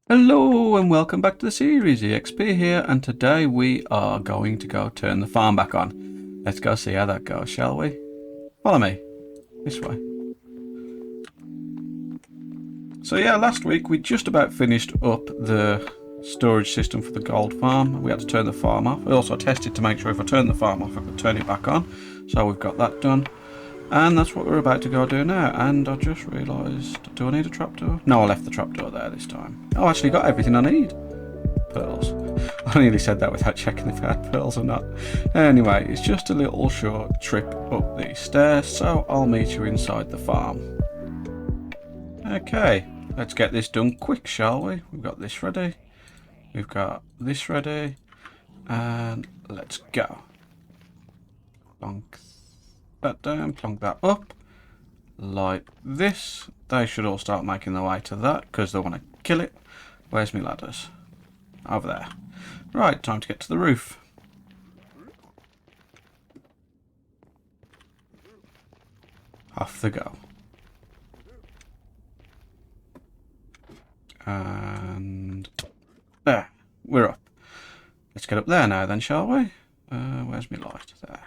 Hello and welcome back to the series. EXP here, and today we are going to go turn the farm back on. Let's go see how that goes, shall we? Follow me. This way. So yeah, last week we just about finished up the storage system for the gold farm. We had to turn the farm off. I also tested to make sure if I turned the farm off I could turn it back on. So we've got that done. And that's what we're about to go do now. And I just realised, do I need a trapdoor? No, I left the trapdoor there this time. Oh, I actually got everything I need. Pearls. I nearly said that without checking if I had pearls or not. Anyway, it's just a little short trip up these stairs, so I'll meet you inside the farm. Okay, let's get this done quick, shall we? We've got this ready. We've got this ready. And let's go. Plonk that down, plonk that up. Like this. They should all start making their way to that because they want to kill it. Where's my ladders? Over there. Right, time to get to the roof. Off they go. And there, we're up. Let's get up there now then, shall we? Where's my light? There.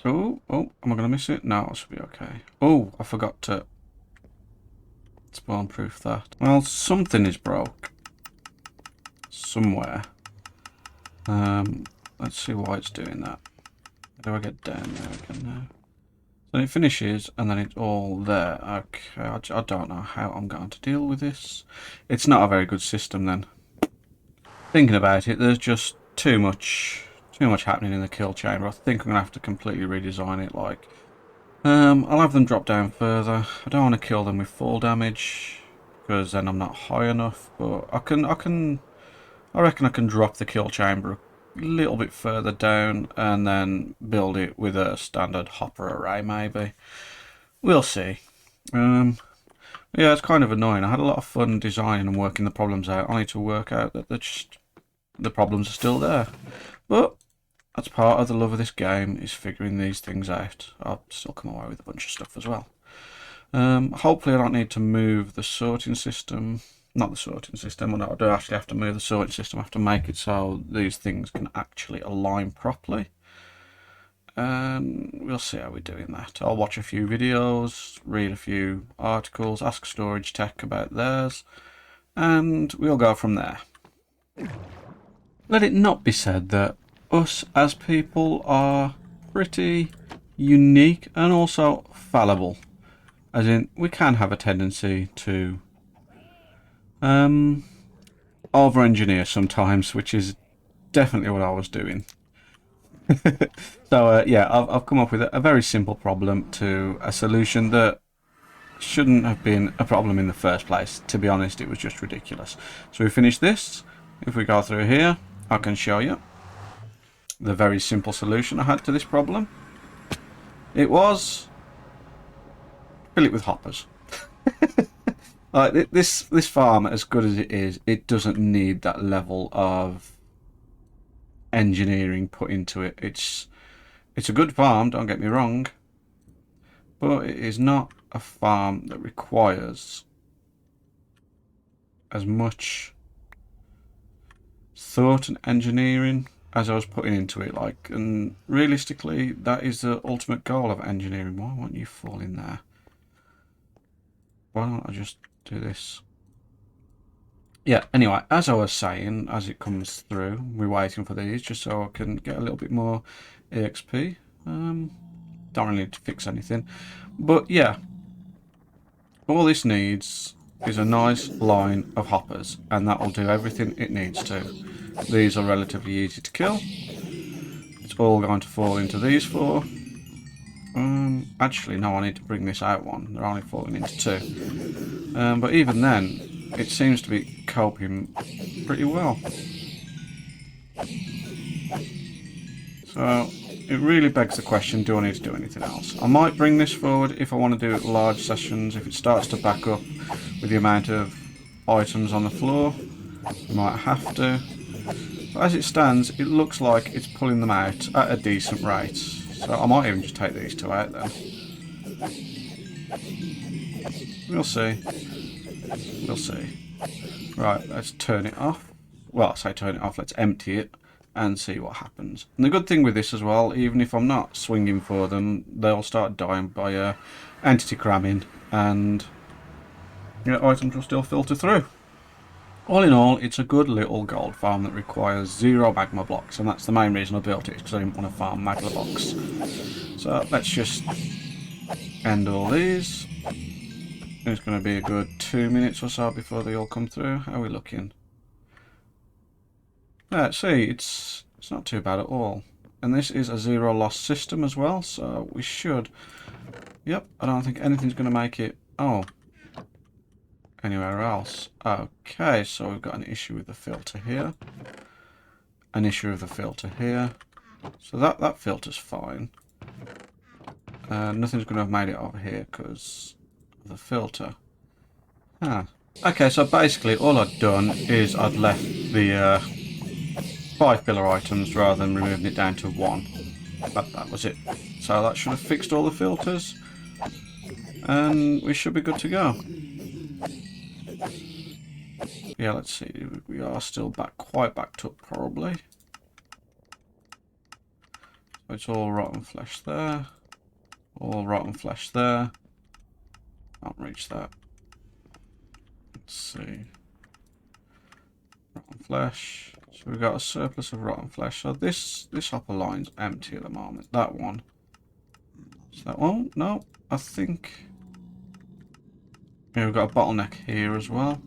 Oh, am I going to miss it? No, it should be okay. Oh, I forgot to spawn proof that. Well, something is broke. Somewhere. Let's see why it's doing that. How do I get down there again now? So it finishes and then it's all there. Okay, I don't know how I'm going to deal with this. It's not a very good system then. Thinking about it, there's just too much happening in the kill chamber. I think I'm going to have to completely redesign it. Like, I'll have them drop down further. I don't want to kill them with full damage because then I'm not high enough. But I reckon I can drop the kill chamber a little bit further down and then build it with a standard hopper array. Maybe we'll see. Yeah, it's kind of annoying. I had a lot of fun designing and working the problems out, only to work out that the problems are still there. But that's part of the love of this game, is figuring these things out. I'll still come away with a bunch of stuff as well. Hopefully I don't need to move the sorting system. Not the sorting system, well, no, I do actually have to move the sorting system. I have to make it so these things can actually align properly. And we'll see how we're doing that. I'll watch a few videos, read a few articles, ask Storage Tech about theirs, and we'll go from there. Let it not be said that us as people are pretty unique and also fallible. As in, we can have a tendency to over-engineer sometimes, which is definitely what I was doing. So yeah, I've come up with a very simple problem to a solution that shouldn't have been a problem in the first place. To be honest, it was just ridiculous. So we finish this. If we go through here, I can show you the very simple solution I had to this problem. It was fill it with hoppers. Like this farm, as good as it is, it doesn't need that level of engineering put into it. It's a good farm, don't get me wrong, but it is not a farm that requires as much thought and engineering as I was putting into it. Like, and realistically, that is the ultimate goal of engineering. Why won't you fall in there? Why don't I just do this? Yeah, anyway, as I was saying, as it comes through, we're waiting for these just so I can get a little bit more EXP. Don't really need to fix anything. But yeah, all this needs is a nice line of hoppers, and that will do everything it needs to. These are relatively easy to kill. It's all going to fall into these four. Actually, no, I need to bring this out one. They're only falling into two. But even then, it seems to be coping pretty well. So, it really begs the question, do I need to do anything else? I might bring this forward if I want to do large sessions. If it starts to back up with the amount of items on the floor, I might have to. But as it stands, it looks like it's pulling them out at a decent rate. So I might even just take these two out then. We'll see. We'll see. Right, let's turn it off. Well, I say turn it off, let's empty it and see what happens. And the good thing with this as well, even if I'm not swinging for them, they'll start dying by entity cramming, and items will still filter through. All in all, it's a good little gold farm that requires 0 magma blocks, and that's the main reason I built it, because I didn't want to farm magma blocks. So let's just end all these. It's going to be a good 2 minutes or so before they all come through. How are we looking? Let's see, it's not too bad at all. And this is a 0 loss system as well, so we should... Yep, I don't think anything's going to make it... Oh. Anywhere else. Okay, so we've got an issue with the filter here. An issue with the filter here. So that filter's fine. Nothing's going to have made it over here because of the filter. Huh. Okay, so basically all I'd done is I'd left the 5 pillar items rather than removing it down to 1. That was it. So that should have fixed all the filters. And we should be good to go. Yeah, let's see. We are still quite backed up, probably. So it's all rotten flesh there. All rotten flesh there. Can't reach that. Let's see. Rotten flesh. So we've got a surplus of rotten flesh. So this upper line's empty at the moment. That one. Is that one? No, I think... Yeah, we've got a bottleneck here as well.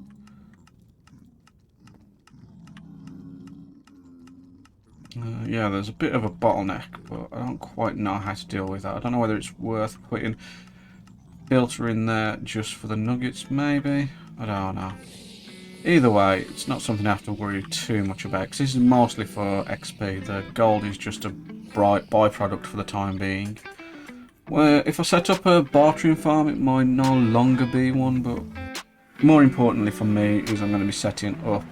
Yeah, there's a bit of a bottleneck, but I don't quite know how to deal with that. I don't know whether it's worth putting filter in there just for the nuggets, maybe. I don't know. Either way, it's not something I have to worry too much about, because this is mostly for XP. The gold is just a bright byproduct for the time being. Where if I set up a bartering farm, it might no longer be one, but more importantly for me is I'm going to be setting up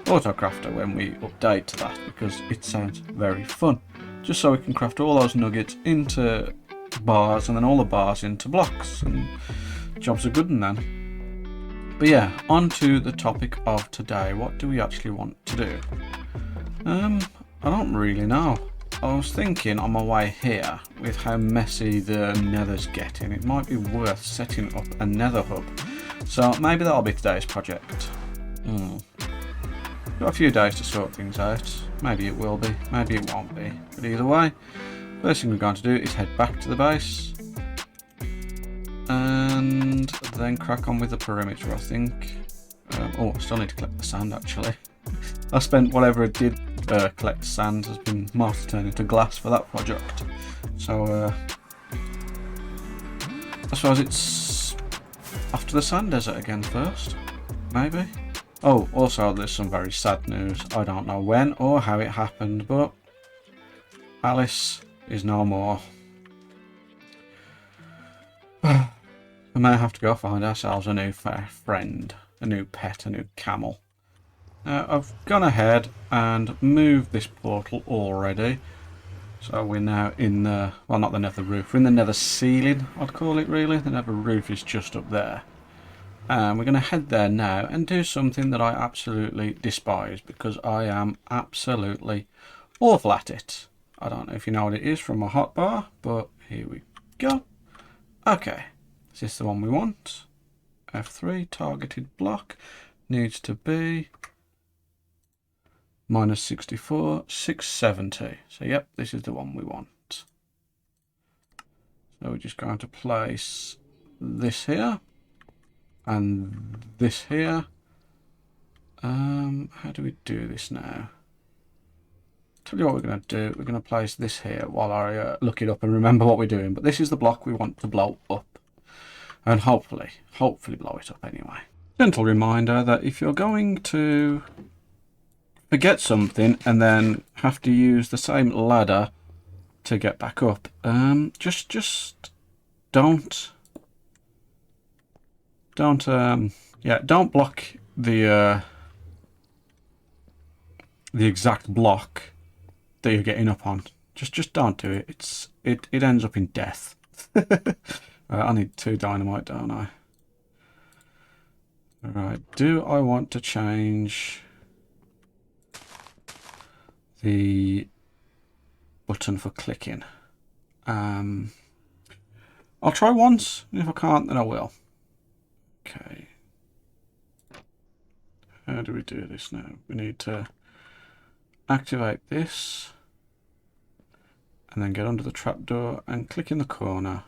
Autocrafter when we update to that, because it sounds very fun. Just so we can craft all those nuggets into bars and then all the bars into blocks, and jobs are good and then. But yeah, on to the topic of today. What do we actually want to do? I don't really know. I was thinking on my way here, with how messy the nether's getting, it might be worth setting up a nether hub. So maybe that'll be today's project. Got a few days to sort things out. Maybe it will be, maybe it won't be. But either way, first thing we're going to do is head back to the base. And then crack on with the perimeter, I think. Oh, I still need to collect the sand actually. I spent whatever it did collect sand has been mostly turned into glass for that project. So I suppose it's off to the sand desert again first, maybe. Oh, also there's some very sad news. I don't know when or how it happened, but Alice is no more. We may have to go find ourselves a new friend, a new pet, a new camel. I've gone ahead and moved this portal already. So we're now in the, well, not the nether roof, we're in the nether ceiling, I'd call it really. The nether roof is just up there. And we're going to head there now and do something that I absolutely despise, because I am absolutely awful at it. I don't know if you know what it is from my hotbar, but here we go. Okay, is this the one we want? F3, targeted block, needs to be -64, 670. So yep, this is the one we want. So we're just going to place this here. And this here. How do we do this now? Tell you what we're going to do. We're going to place this here while I look it up and remember what we're doing. But this is the block we want to blow up. And hopefully blow it up anyway. Gentle reminder that if you're going to forget something and then have to use the same ladder to get back up, just don't block the exact block that you're getting up on. Just don't do it. it ends up in death. I need 2 dynamite, don't I? Alright, do I want to change the button for clicking? I'll try once, and if I can't, then I will. Okay. How do we do this now? We need to activate this, and then get under the trapdoor and click in the corner.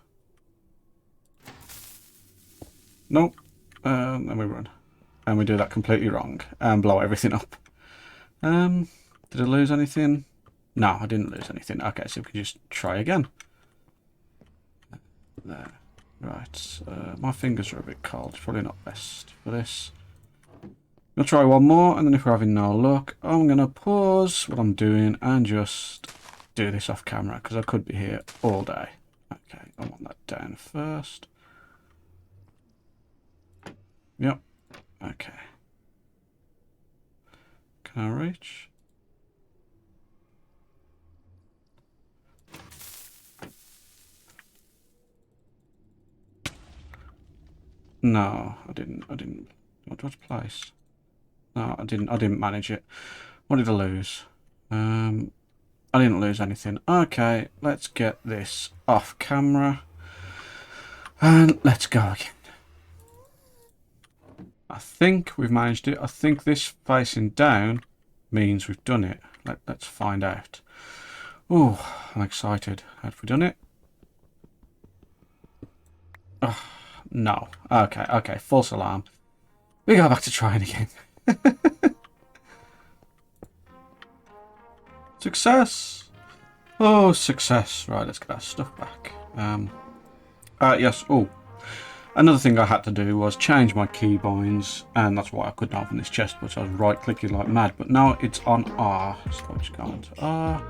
Nope. Then we run. And we do that completely wrong and blow everything up. Did I lose anything? No, I didn't lose anything. Okay, so we can just try again. There. Right. My fingers are a bit cold. It's probably not best for this. I'll try one more, and then if we're having no luck, I'm going to pause what I'm doing and just do this off camera, because I could be here all day. Okay, I want that down first. Yep. Okay. Can I reach? No, I didn't. What place? No, I didn't manage it. What did I lose? I didn't lose anything. Okay, let's get this off camera. And let's go again. I think we've managed it. I think this facing down means we've done it. Let's find out. Oh, I'm excited. Have we done it? Oh, no. Okay, false alarm. We go back to trying again. Success! Oh, success. Right, let's get our stuff back. Yes. Oh, another thing I had to do was change my keybinds, and that's why I couldn't open this chest, but I was right-clicking like mad. But now it's on R. So I just go into R.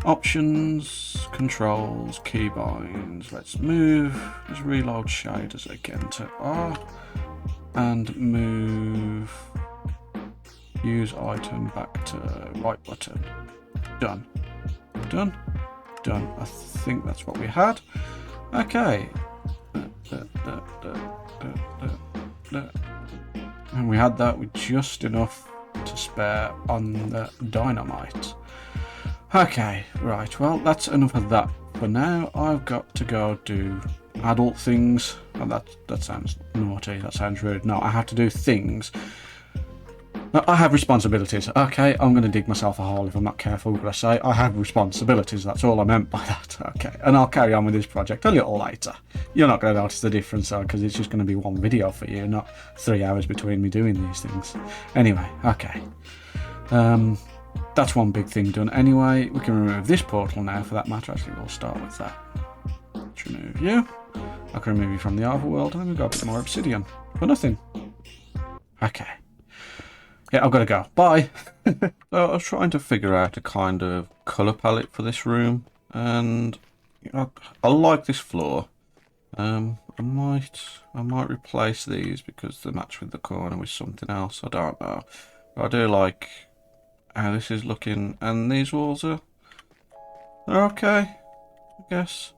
Options, controls, keybinds. Let's move. Let's reload shaders again to R. And move. Use item back to right button. Done. Done. Done. I think that's what we had. Okay. And we had that with just enough to spare on the dynamite. Okay, right. Well, that's enough of that for now. I've got to go do adult things. Oh, that sounds naughty. That sounds rude. No, I have to do things. I have responsibilities. Okay, I'm going to dig myself a hole if I'm not careful what I say. I have responsibilities. That's all I meant by that. Okay, and I'll carry on with this project a little later. You're not going to notice the difference though, because it's just going to be one video for you, not 3 hours between me doing these things. Anyway, okay. That's one big thing done. Anyway, we can remove this portal now for that matter. Actually, we'll start with that. Let's remove you. I can remove you from the overworld, and then we've got a bit more obsidian. For nothing. Okay. Yeah, I've got to go. Bye. So I was trying to figure out a kind of colour palette for this room, and I like this floor. I might replace these because they match with the corner with something else. I don't know. But I do like how this is looking, and these walls they're okay, I guess.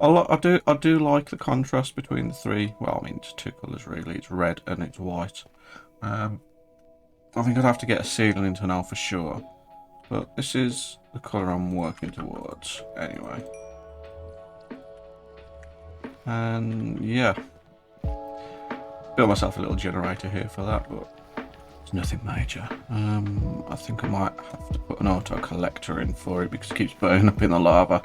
I do like the contrast between the three. Well, I mean, it's 2 colours really. It's red and it's white. I think I'd have to get a ceiling to know for sure, but this is the colour I'm working towards anyway. And yeah, built myself a little generator here for that, but it's nothing major. I think I might have to put an auto collector in for it because it keeps burning up in the lava.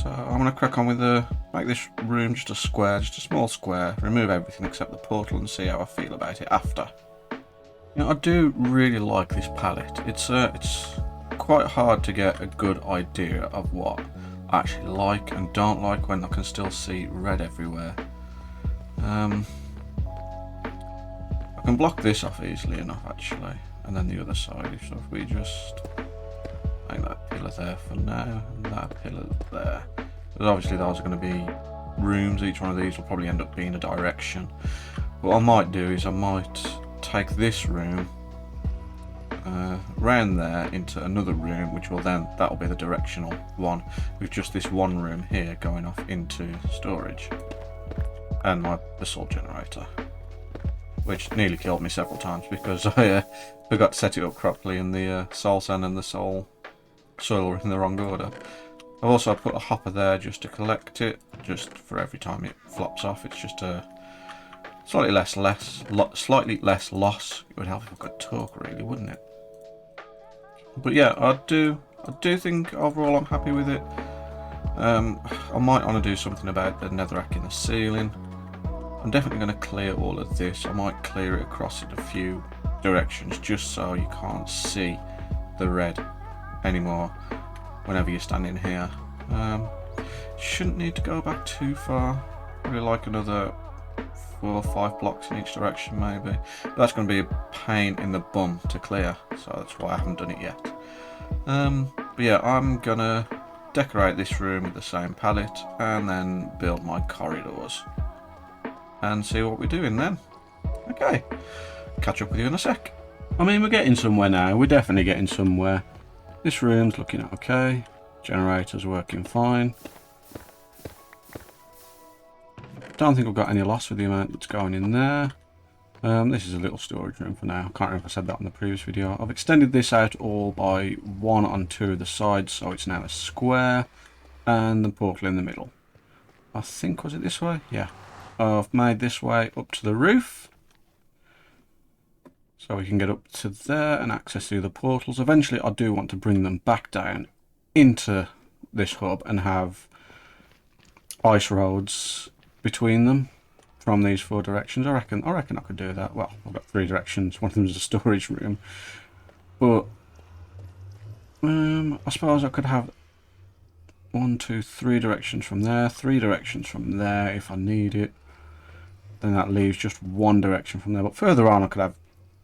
So I'm going to crack on with make this room just a square, just a small square, remove everything except the portal and see how I feel about it after. You know, I do really like this palette. It's quite hard to get a good idea of what I actually like and don't like when I can still see red everywhere. I can block this off easily enough actually, and then the other side, so if we just make that pillar there for now, and that pillar there. Because obviously those are going to be rooms, each one of these will probably end up being a direction. What I might do is I might take this room round there into another room, which will then, that'll be the directional one, with just this one room here going off into storage. And the soul generator, which nearly killed me several times because I forgot to set it up properly, and the soul sand and the soil were in the wrong order. I've also put a hopper there just to collect it, just for every time it flops off. It's just a slightly less loss. It would help if I could talk, really, wouldn't it? But yeah, I do think overall I'm happy with it. I might want to do something about the netherrack in the ceiling. I'm definitely going to clear all of this. I might clear it across in a few directions just so you can't see the red anymore whenever you're standing here. Shouldn't need to go back too far. Probably like another 4 or 5 blocks in each direction maybe. But that's going to be a pain in the bum to clear, so that's why I haven't done it yet. But yeah, I'm going to decorate this room with the same palette and then build my corridors and see what we're doing then. Okay, catch up with you in a sec. I mean, we're getting somewhere now. We're definitely getting somewhere. This room's looking okay. Generator's working fine. Don't think I've got any loss with the amount that's going in there. This is a little storage room for now. Can't remember if I said that in the previous video. I've extended this out all by 1 on 2 of the sides, so it's now a square, and the portal in the middle. I think, was it this way? Yeah. I've made this way up to the roof, so we can get up to there and access through the portals. Eventually I do want to bring them back down into this hub and have ice roads between them from these 4 directions. I reckon I could do that. Well, I've got 3 directions. One of them is a storage room, but I suppose I could have 1, 2, 3 directions from there, 3 directions from there if I need it. Then that leaves just 1 direction from there. But further on I could have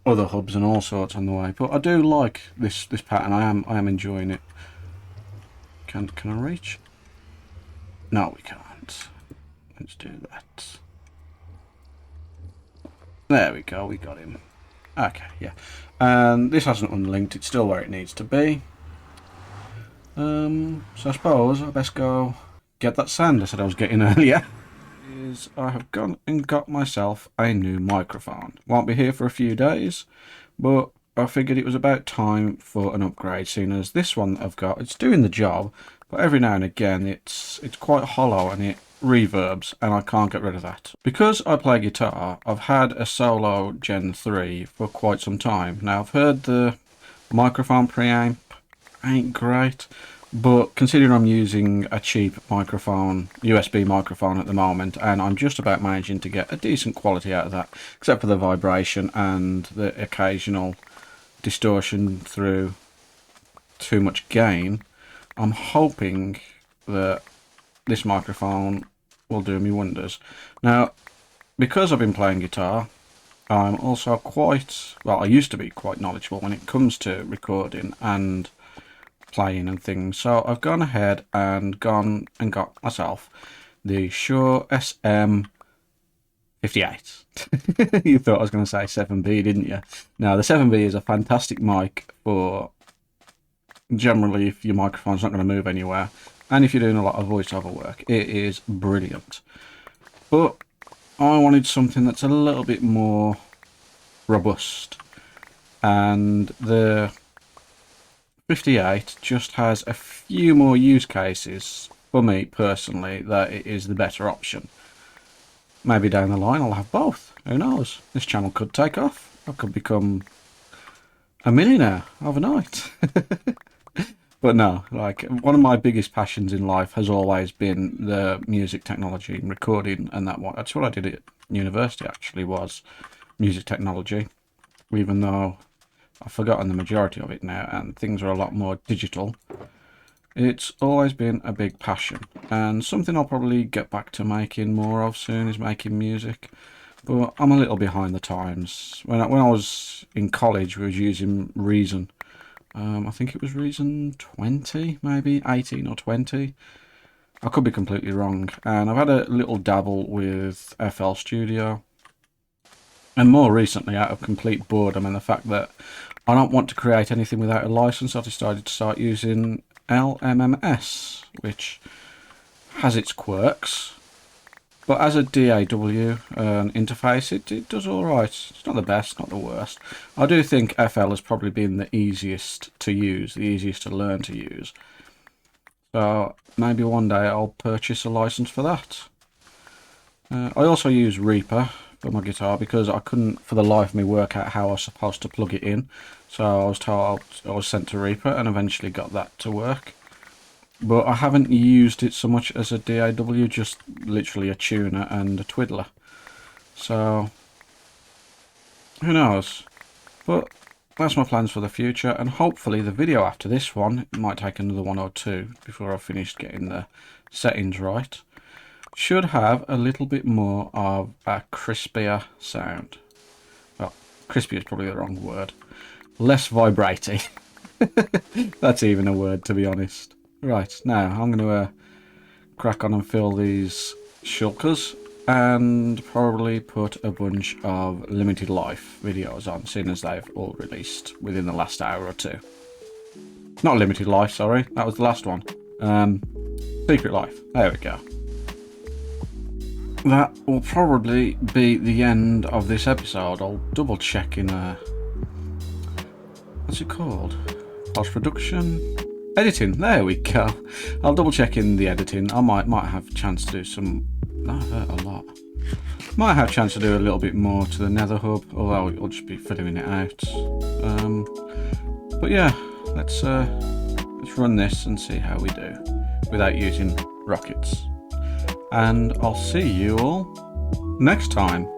other hubs and all sorts on the way. But I do like this pattern. I am enjoying it. Can I reach? No, we can't. Let's do that. There we go, we got him. Okay, yeah. And this hasn't unlinked, it's still where it needs to be. So I suppose I best go get that sand I said I was getting earlier. I have gone and got myself a new microphone. Won't be here for a few days, but I figured it was about time for an upgrade, seeing as this one that I've got, it's doing the job, but every now and again it's quite hollow and it reverbs, and I can't get rid of that. Because I play guitar, I've had a Solo Gen 3 for quite some time. Now I've heard the microphone preamp ain't great, but considering I'm using a cheap microphone, USB microphone at the moment, and I'm just about managing to get a decent quality out of that, except for the vibration and the occasional distortion through too much gain, I'm hoping that this microphone will do me wonders. Now, because I've been playing guitar, I'm also I used to be quite knowledgeable when it comes to recording and playing and things, so I've gone ahead and got myself the Shure SM58. You thought I was going to say 7B, didn't you? Now, the 7B is a fantastic mic for generally if your microphone's not going to move anywhere, and if you're doing a lot of voiceover work, it is brilliant. But I wanted something that's a little bit more robust, and the 58 just has a few more use cases for me personally that it is the better option. Maybe down the line I'll have both, who knows? This channel could take off. I could become a millionaire overnight. But no, like, one of my biggest passions in life has always been the music technology and recording, and that's what I did at university actually, was music technology, even though I've forgotten the majority of it now and things are a lot more digital. It's always been a big passion, and something I'll probably get back to making more of soon is making music, but I'm a little behind the times. When I was in college, we was using Reason. I think it was Reason 20, maybe 18 or 20. I could be completely wrong. And I've had a little dabble with FL Studio. And more recently, out of complete boredom and the fact that I don't want to create anything without a license. I decided to start using LMMS, which has its quirks. But as a DAW interface, it does alright. It's not the best, not the worst. I do think FL has probably been the easiest to use, the easiest to learn to use. So maybe one day I'll purchase a license for that. I also use Reaper for my guitar because I couldn't for the life of me work out how I was supposed to plug it in. So I was sent to Reaper and eventually got that to work. But I haven't used it so much as a DAW, just literally a tuner and a twiddler. So, who knows? But that's my plans for the future, and hopefully the video after this one, it might take another one or two before I've finished getting the settings right, should have a little bit more of a crispier sound. Well, crispy is probably the wrong word. Less vibrating. That's even a word, to be honest. Right, now I'm going to crack on and fill these shulkers and probably put a bunch of limited life videos on, seeing as they've all released within the last hour or two. Not limited life, sorry, that was the last one. Secret life, there we go. That will probably be the end of this episode. I'll double check in what's it called? Post-production? Editing, there we go. I'll double check in the editing. I might have a chance to do some. That hurt a lot. Might have a chance to do a little bit more to the nether hub, although it'll just be filling it out. But yeah, let's run this and see how we do without using rockets. And I'll see you all next time.